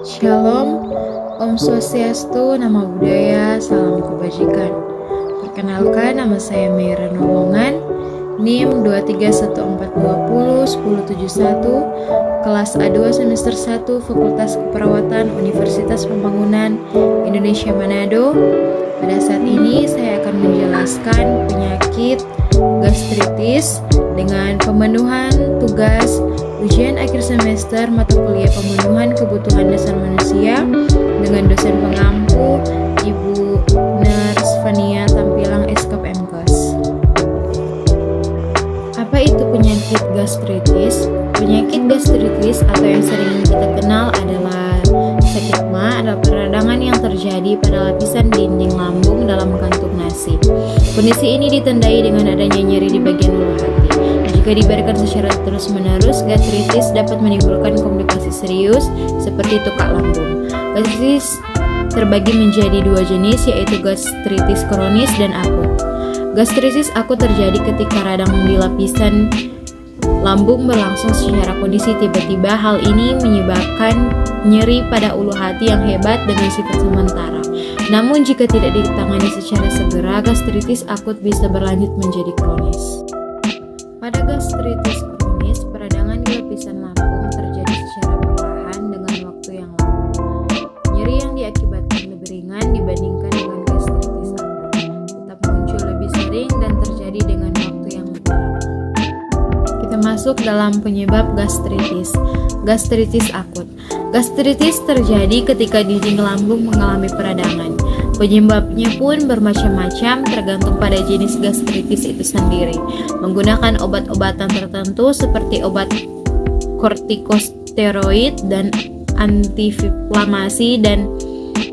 Shalom, Om Swastiastu, Nama Budaya, Salam Kebajikan. Perkenalkan, nama saya Meira Nolongan, NIM 2314201071, kelas A2 semester 1, Fakultas Keperawatan Universitas Pembangunan Indonesia Manado. Pada saat ini saya akan menjelaskan penyakit gastritis dengan pemenuhan tugas ujian akhir semester mata kuliah pemenuhan kebutuhan dasar manusia dengan dosen pengampu Ibu Nurse Fania Tampilang SKPMKes. Apa itu penyakit gastritis? Penyakit gastritis atau yang sering kita kenal adalah sakit ma adalah peradangan yang terjadi pada lapisan dinding lambung dalam kantung nasi. Kondisi ini ditandai dengan adanya nyeri di bagian ulu hati. Jika dibiarkan secara terus-menerus, gastritis dapat menimbulkan komplikasi serius seperti tukak lambung. Gastritis terbagi menjadi dua jenis, yaitu gastritis kronis dan akut. Gastritis akut terjadi ketika radang di lapisan lambung berlangsung secara kondisi tiba-tiba. Hal ini menyebabkan nyeri pada ulu hati yang hebat dengan sifat sementara. Namun jika tidak ditangani secara segera, gastritis akut bisa berlanjut menjadi kronis. Pada gastritis kronis, peradangan di lapisan lambung terjadi secara perlahan dengan waktu yang lama. Nyeri yang diakibatkan lebih ringan dibandingkan dengan gastritis akut, tetap muncul lebih sering dan terjadi dengan waktu yang lebih lama. Kita masuk dalam penyebab gastritis. Gastritis akut. Gastritis terjadi ketika dinding lambung mengalami peradangan. Penyebabnya pun bermacam-macam tergantung pada jenis gastritis itu sendiri. Menggunakan obat-obatan tertentu seperti obat kortikosteroid dan antiinflamasi dan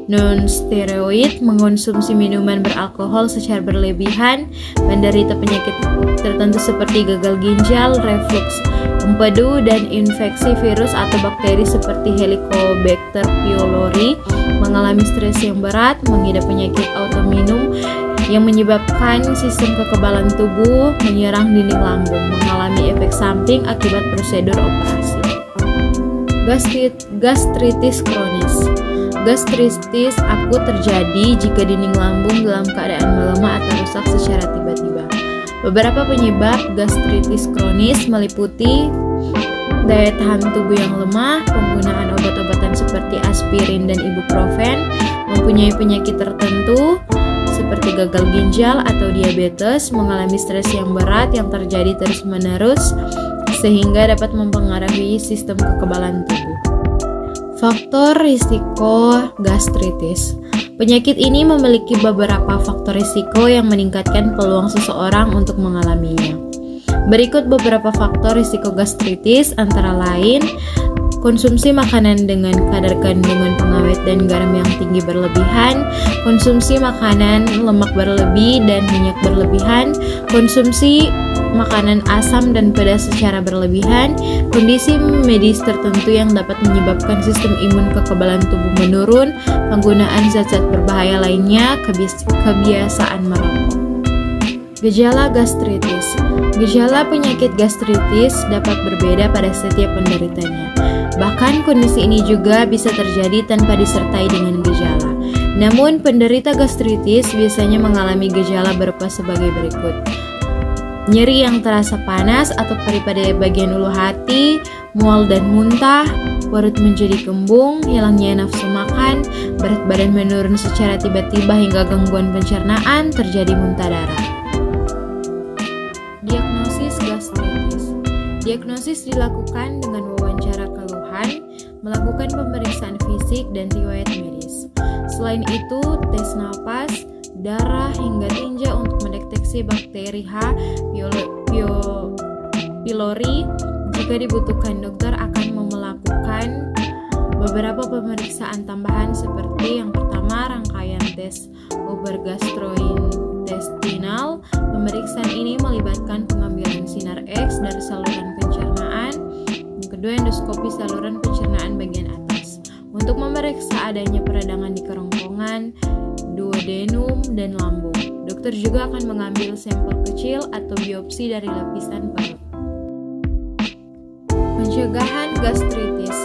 non-steroid, mengonsumsi minuman beralkohol secara berlebihan, menderita penyakit tertentu seperti gagal ginjal, refluks empedu, dan infeksi virus atau bakteri seperti Helicobacter pylori, mengalami stres yang berat, mengidap penyakit autoimun yang menyebabkan sistem kekebalan tubuh menyerang dinding lambung, mengalami efek samping akibat prosedur operasi. Gastritis kronis. Gastritis akut terjadi jika dinding lambung dalam keadaan melemah atau rusak secara tiba-tiba. Beberapa penyebab gastritis kronis meliputi daya tahan tubuh yang lemah, penggunaan obat-obatan seperti aspirin dan ibuprofen, mempunyai penyakit tertentu seperti gagal ginjal atau diabetes, mengalami stres yang berat yang terjadi terus-menerus sehingga dapat mempengaruhi sistem kekebalan tubuh. Faktor risiko gastritis. Penyakit ini memiliki beberapa faktor risiko yang meningkatkan peluang seseorang untuk mengalaminya. Berikut beberapa faktor risiko gastritis, antara lain konsumsi makanan dengan kadar kandungan pengawet dan garam yang tinggi berlebihan, konsumsi makanan lemak berlebih dan minyak berlebihan, konsumsi makanan asam dan pedas secara berlebihan, kondisi medis tertentu yang dapat menyebabkan sistem imun kekebalan tubuh menurun, penggunaan zat-zat berbahaya lainnya, kebiasaan merokok. Gejala gastritis. Gejala penyakit gastritis dapat berbeda pada setiap penderitanya. Bahkan kondisi ini juga bisa terjadi tanpa disertai dengan gejala. Namun penderita gastritis biasanya mengalami gejala berupa sebagai berikut. Nyeri yang terasa panas atau perih pada bagian ulu hati, mual dan muntah, perut menjadi kembung, hilangnya nafsu makan, berat badan menurun secara tiba-tiba hingga gangguan pencernaan, terjadi muntah darah. Diagnosis gastritis. Diagnosis dilakukan dengan wawancara keluhan, melakukan pemeriksaan fisik dan riwayat medis. Selain itu, tes napas, darah hingga tinja untuk mendeteksi bakteri H. pylori. Jika dibutuhkan, dokter akan melakukan beberapa pemeriksaan tambahan seperti yang pertama, rangkaian tes uber gastrointestinal. Pemeriksaan ini melibatkan pengambilan sinar X dari saluran pencernaan. Yang kedua, endoskopi saluran pencernaan bagian atas untuk memeriksa adanya peradangan di kerongkongan, duodenum, dan lambung. Dokter juga akan mengambil sampel kecil atau biopsi dari lapisan perut. Pencegahan gastritis.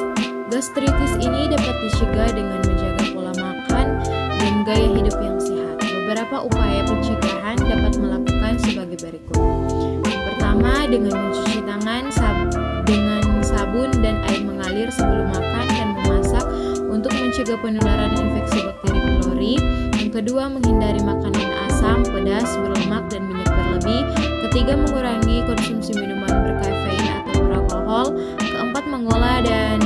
Gastritis ini dapat dicegah dengan menjaga pola makan dan gaya hidup yang sehat. Beberapa upaya pencegahan dapat melakukan sebagai berikut. Yang pertama, dengan mencuci tangan dengan sabun dan air mengalir sebelum makan dan memasak untuk mencegah penularan infeksi bakteri pylori. Yang kedua, menghindari makanan asam, pedas, berlemak, dan minyak berlebih. Ketiga, mengurangi konsumsi minuman berkafein atau beralkohol. Keempat, mengolah dan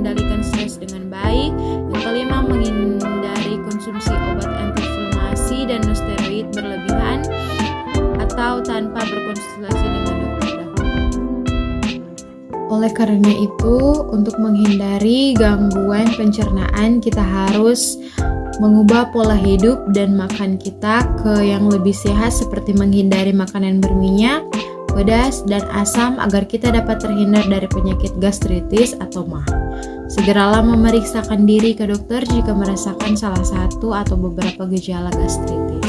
mengendalikan stres dengan baik. Yang kelima, menghindari konsumsi obat antiinflamasi dan non-steroid berlebihan atau tanpa berkonsultasi dengan dokter dahulu. Oleh karena itu, untuk menghindari gangguan pencernaan, kita harus mengubah pola hidup dan makan kita ke yang lebih sehat, seperti menghindari makanan berminyak, pedas, dan asam agar kita dapat terhindar dari penyakit gastritis atau MAH. Segeralah memeriksakan diri ke dokter jika merasakan salah satu atau beberapa gejala gastritis.